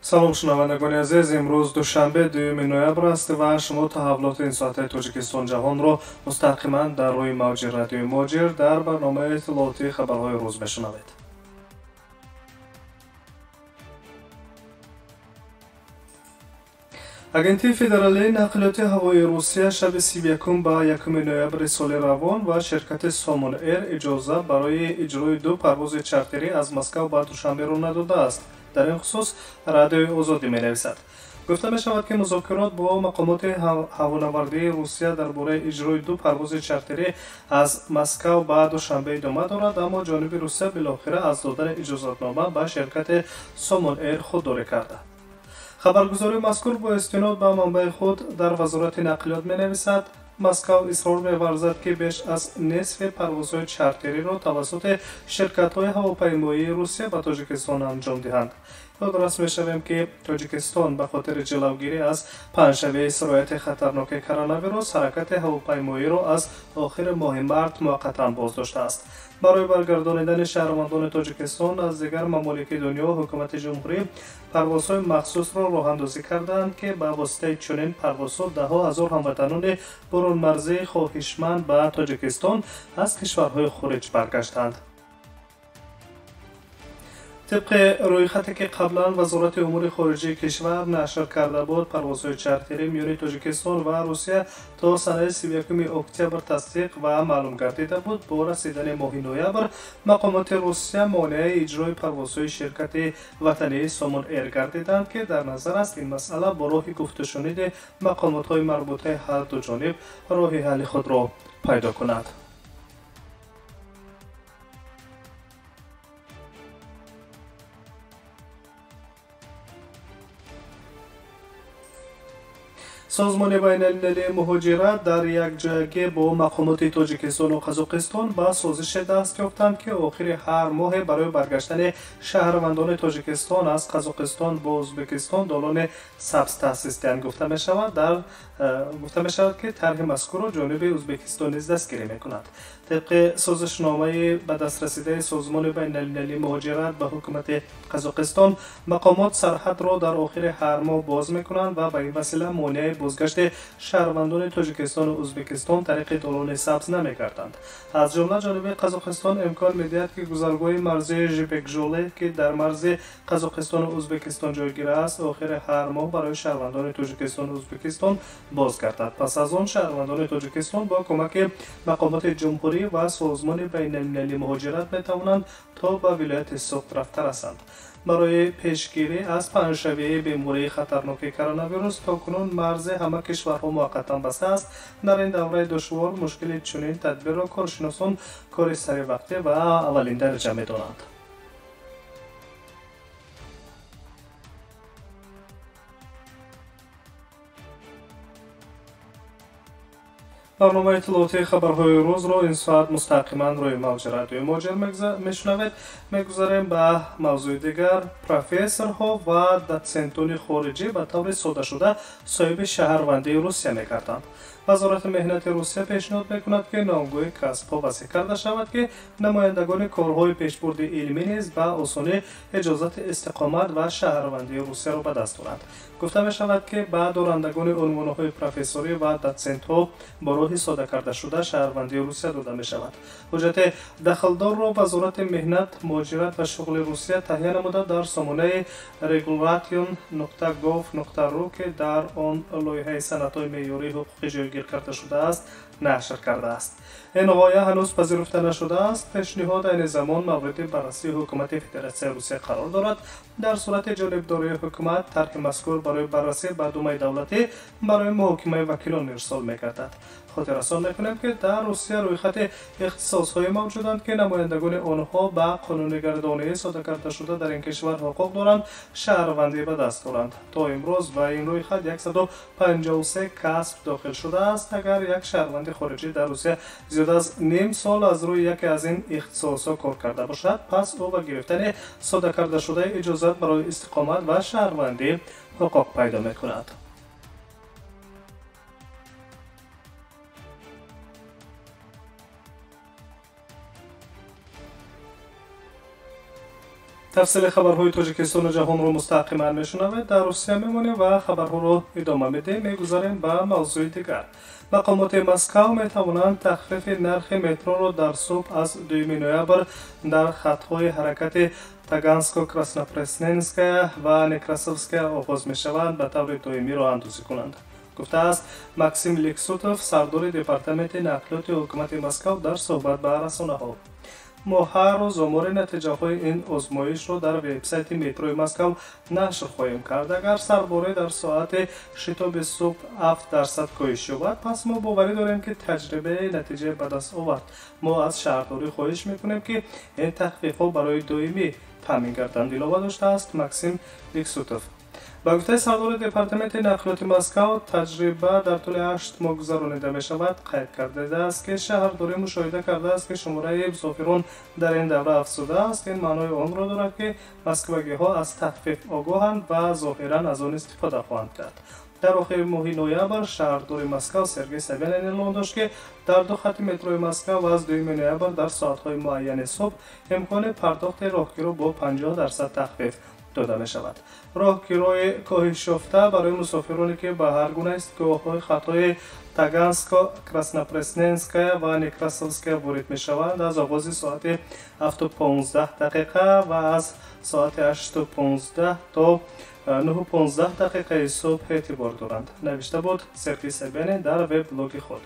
салом шунавандагони азиз, имрӯз душанбе 2 ноябр аст ва шумо таҳаввулоти ин соатаи Тоҷикистон ҷаҳонро мустақиман дар рӯи мавҷи радиои Моҷир дар барномаи иттилооти хабарҳои рӯз мешунавед. Агентии федералии нақлиёти ҳавоии Русия шаби 31 ба 1 ноябри соли равон ва ширкати Сомон Эйр иҷоза барои иҷрои 2 парвози чартерӣ аз Москав ба Душанберо надодааст. дар ин хусус радиои озодӣ менависад. гуфта мешавад ки музокирот бо мақомоти ҳавонавардии Русия дар бораи иҷрои 2 парвози чартерӣ аз Москав ба Душанбе идома дорад, аммо ҷониби Русия билохира аз додани иҷозатнома ба ширкати Сомон Эйр худдорӣ карда. хабаргузории мазкур бо истинод ба манбаи худ дар вазорати нақлиёт менависад: Москав исрор меварзад ки беш аз нисфи парвозҳои чартериро тавассути ширкатҳои ҳавопаймоии Русия ба Тоҷикистон анҷом диҳанд. ёдрас мешавем ки Тоҷикистон ба хотири ҷилавгирӣ аз панҷшавии сирояти хатарноки коронавирус ҳаракати ҳавопаймоиро аз охири моҳи март муваққатан боздоштааст. барои баргардонидани шаҳрвандони Тоҷикистон аз дигар мамолики дунё ҳукумати ҷумҳурӣ парвозҳои махсусро роҳандозӣ карданд ки ба воситаи чунин парвозҳо даҳо ҳазор ҳамватанони бурунмарзии хоҳишманд ба Тоҷикистон аз кишварҳои хориҷ баргаштанд. طبق رویخطی که قبلا وزارت امور خارجه کشور نشر کرده بود، پروازهای چارتری میان تاجیکستان و روسیه تا سال 31 اکتبر تصدیق و معلوم گردیده بود. با رسیدن ماه نوامبر مقامات روسیه مانع اجرای پروازهای شرکت وطنی سومون ایر گردیدند که در نظر است این مسئله با راه گفت و شنید مقامات مربوطه هر دو جانب راه حل خود را پیدا کند. سازمان بین‌المللی مهاجرت در یک جایگی با مقامات تاجیکستان و قزاقستان با سازش دست یافتند که آخر هر ماه برای برگشتن شهروندان تاجیکستان از قزاقستان با ازبکستان دالان سبز تأسیس دهند. گفته می شود که طرح مذکور را جانب ازبکستان نیز دستگیری می‌کند. طبق سازشنامه به دست رسیده سازمان بین‌المللی مهاجرت به حکومت قزاقستان، مقامات سرحد را در آخر هر ماه باز می‌کنند و به این وسیله مانع بازگشت شهروندان تاجیکستان و ازبکستان طریق دالان سبز نمی‌گردند. از جمله جانب قزاقستان امکان می‌دهد که گذرگاه مرزی ژیپکژوله که در مرز قزاقستان و ازبکستان جایگیر است، آخر هر ماه برای شهروندان تاجیکستان و ازبکستان بازگردد. پس از آن شهروندان تاجیکستان با کمک مقامات جمهوری و سازمان بین‌المللی مهاجرت می‌توانند تا به ولایت سوخت رفته رسند. برای پیشگیری از پنجشنبه بیماری خطرناک کرونا تا کنون مرز همه کشورها موقتا بسته است. در این دوره دشوار مشکل چنین تدبیر را کارشناسان کار سری وقته و اولین درجه می‌دانند. برنامه اطلاعاتی خبرهای روز را این ساعت مستقیما روی موج رادیوی موجر میشنوید. میگذاریم به موضوع دیگر. پروفسورها و داتسنتونی خارجی به طور ساده شده صاحب شهروندی روسیه می‌گردند. وزارت مهنت روسیه پیشنهاد می‌کند که نامگوی کسب‌ها وضع کرده شود که نمایندگان کارهای پیشبرد علمی نیز به آسانی اجازت استقامت و شهروندی روسیه را به دست دارند. گفته می‌شود که به دارندگان عنوان‌های پروفسوری و داتسنت‌ها با راه ساده کرده شده شهروندی روسیه داده می‌شود. حجت دخلدار را وزارت مهنت، مهاجرت و شغل روسیه تهیه نموده در سامانه regulation.gov.ru که در آن لایحه سندهای معیاری حقوقی جایگیر کرده شده است نشر کرده است. این غایه هنوز پذیرفته نشده است. پیشنهاد این زمان مورد بررسی حکومت فدراسیون روسیه قرار دارد. در صورت جانبداری حکومت طرح مذکور برای بررسی به دومای دولتی برای محاکمه وکیلان ارسال می‌گردد. خاطررسان می‌کنیم که در روسیه رویخط اختصاص‌های موجودند که نمایندگان آنها به قانون‌گردانی صادر کرده شده در این کشور حقوق دارند شهروندی به دست دارند. تا امروز به این رویخط 153 کسب داخل شده است. اگر یک شهروند خارجی در روسیه زیاد از نیم سال از روی یکی از این اختصاص‌ها کار کرده باشد، پس او به گرفتن صادر کرده شده اجازت برای استقامت و شهروندی حقوق پیدا می‌کند. тафсили хабарҳои тоҷикистону ҷаҳонро мустақиман мешунавед. дар Русия мемонем ва хабарҳоро идома медиҳем. Мегузарем ба мавзӯи дигар. мақомоти Москав метавонанд тахфифи нархи метроро дар субҳ аз 2 ноябр дар хатҳои ҳаракати Таганско-Краснопресненская ва Некрасовская оғоз мешаванд ба таври доимӣ роҳандозӣ кунанд, гуфтааст Максим Лексутов, сардори департаменти нақлиёти ҳукумати Москав дар суҳбат ба расонаҳо. мо ҳар рӯз омори натиҷаҳои ин озмоишро дар вебсайти метрои Москав нашр хоҳем кард. Агар сарборӣ дар соати шитоби субҳ 7% коҳиш ёбад, пас мо боварӣ дорем ки таҷрибаи натиҷаи ба даст овард. мо аз шаҳрдорӣ хоҳиш мекунем ки ин тахфифҳо барои доимӣ таъмин гарданд, илова доштааст Максим Лексутов. ба гуфтаи сардори департаменти нақлиёти Москав, таҷриба дар тӯли 8 моҳ гузаронида мешавад. қайд кардааст ки шаҳрдорӣ мушоҳида кардааст ки шумораи мусофирон дар ин давра афзудааст. ин маънои онро дорад ки москвагиҳо аз тахфиф огоҳанд ва зоҳиран аз он истифода хоҳанд кард. дар охири моҳи ноябр шаҳрдори Москав Сергей Собянин эълон дошт ки дар 2 хати метрои Москав аз 2 ноябр дар соатҳои муайяни субҳ имкони пардохти роҳгиро бо 50% тахфиф дода мешавад. роҳгирои коҳишёфта барои мусофироне ки ба ҳар гуна истгоҳҳои хатҳои Таганско, Краснопресненская ва Некрасовская ворид мешаванд, аз оғози соати 7:15 ва аз соати 8:15 то 9:15 субҳ эътибор доранд, навишта буд Сергей Собянин дар веб-блоги худ.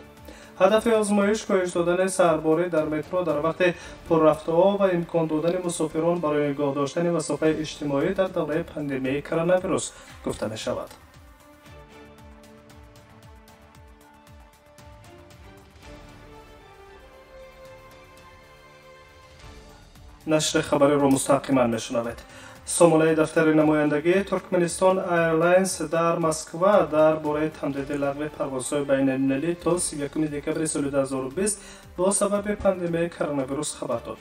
ҳадафи озмоиш коҳиш додани сарборӣ дар метро дар вақти пуррафтуо ва имкон додани мусофирон барои нигоҳ доштани масофаи иҷтимоӣ дар давраи пандемияи коронавирус гуфта мешавад. нашри хабариро мустақиман мешунавед. Сомон Эйр дафтари намояндагии Turkmenistan Airlines дар Москва дар бораи тамдиди лағви парвозҳои байналмилалӣ то 31 декабри соли 2020 бо сабаби пандемияи коронавирус хабар дод.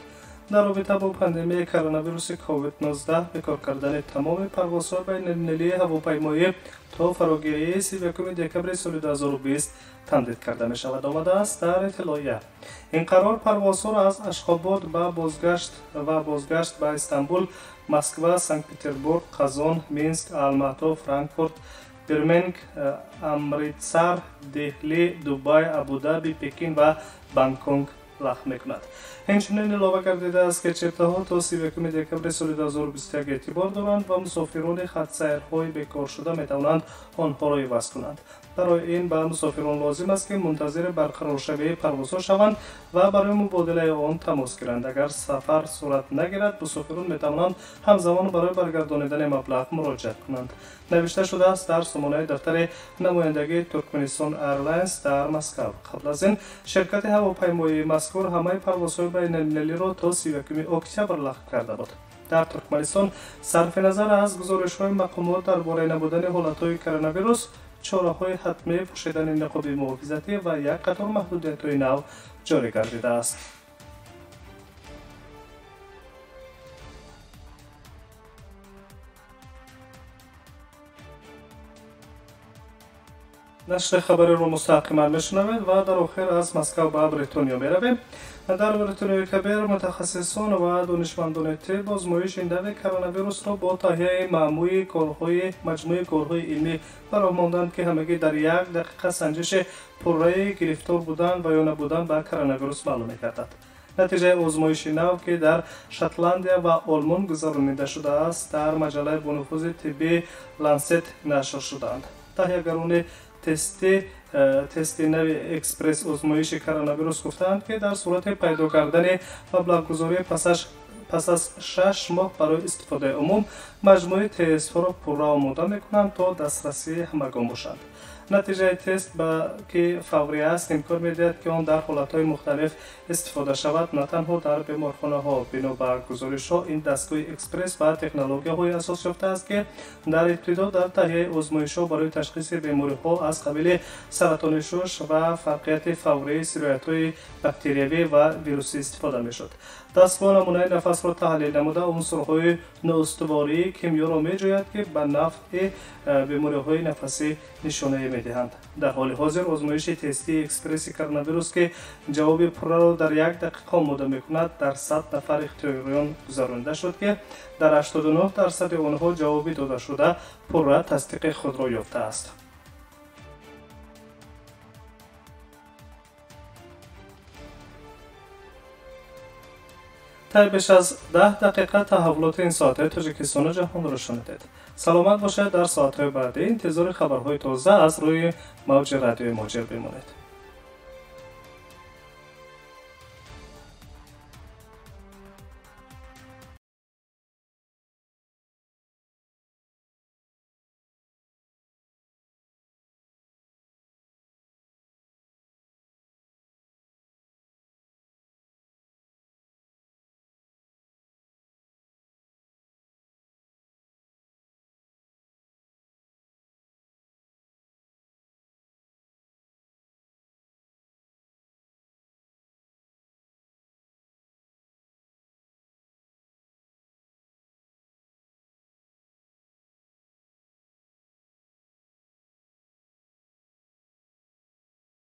дар робита бо пандемияи коронавируси COVID-19 бекор кардани тамоми парвозҳои байналмилалии ҳавопаймоӣ то фарогирии 31 декабри соли 2020 тамдид карда мешавад, омадааст дар иттилоия. ин қарор парвозҳоро аз Ашхобод ба бозгашт ба Истанбул, Москва, Санкт-Петербург, Қазон, Минск, Алмато, Франкфурт, Бирминг, Амритсар, Деҳли, Дубай, Абу-Даби, Пекин ва Бангкок лағв мекунад. инчунин илова гардидааст ки чиптаҳо то 31 декабри соли 2021 эътибор доранд ва мусофирони хатсайрҳои бекоршуда метавонанд онҳоро иваз кунанд. барои ин ба мусофирон лозим аст ки мунтазири барқароршавии парвозҳо шаванд ва барои мубодилаи он тамос гиранд. агар сафар сурат нагирад, мусофирон метавонанд ҳамзамон барои баргардонидани маблағ муроҷиат кунанд, навишта шудааст дар Сомон Эйр дафтари намояндагии Turkmenistan Airlines дар Москав. қабл аз ин ширкати ҳавопаймоии мазкур ҳамаи парвозҳои байналмилалиро то 31 октябр лағв карда буд. дар Туркманистон сарфи назар аз гузоришҳои мақомот дар бораи набудани ҳолатҳои коронавирус, чораҳои ҳатмӣ, пӯшидани ниқоби муҳофизатӣ ва як қатор маҳдудиятҳои нав ҷорӣ гардидааст. нашри хабариро мустақиман мешунавед ва дар охир аз Москав ба Бритониё меравем. дар Бритониёи Кабир мутахассисон ва донишмандони тиб озмоиши нави коронавирусро бо таҳияи маъмуи маҷмӯи корҳои илмӣ бароҳ монданд ки ҳамагӣ дар 1 дақиқа санҷиши пурраи гирифтор будан ва ё набудан ба коронавирус маълум мегардад. натиҷаи озмоиши нав ки дар Шотландия ва Олмон гузаронида шудааст, дар маҷаллаи бонуфузи тиббии Lancet нашр шудаанд. таҳиягарони тести нави экспресс озмоиши коронавирус гуфтанд ки дар сурати пайдо кардани маблағгузорӣ пас аз 6 моҳ барои истифодаи умум маҷмӯи тестҳоро пурра омода мекунанд то дастрасии ҳамагон бошанд. натиҷаи тест ки фаврӣ аст имкон медиҳад ки он дар ҳолатҳои мухталиф истифода шавад, на танҳо дар беморхонаҳо. бино ба гузоришҳо, ин дастгоҳи экспресс ба технологияҳои асос ёфтааст ки дар ибтидо дар таҳияи озмоишҳо барои ташхиси бемориҳо аз қабили саратони шуш ва фарқияти фаврии сироятҳои бактериявӣ ва вирусӣ истифода мешуд. дастгоҳ намунаи нафасро таҳлил намуда унсурҳои ноустувории кимиёро меҷӯяд ки ба нафъи бемориҳои нафасӣ нишонаие медиҳанд. дар ҳоли ҳозир озмоиши тестии экспресси коронавирус ки ҷавоби пурраро дар 1 дақиқа омода мекунад дар 100 нафар ихтиёриён гузаронида шуд ки дар 89% онҳо ҷавоби додашуда пурра тасдиқи худро ёфтааст. تا بیش از 10 دقیقه تحولات این ساعت تاجیکستان و جهان را شنیدید. سلامت باشید. در ساعت‌های بعدی انتظار خبرهای تازه از روی موج رادیوی ماجر بمانید.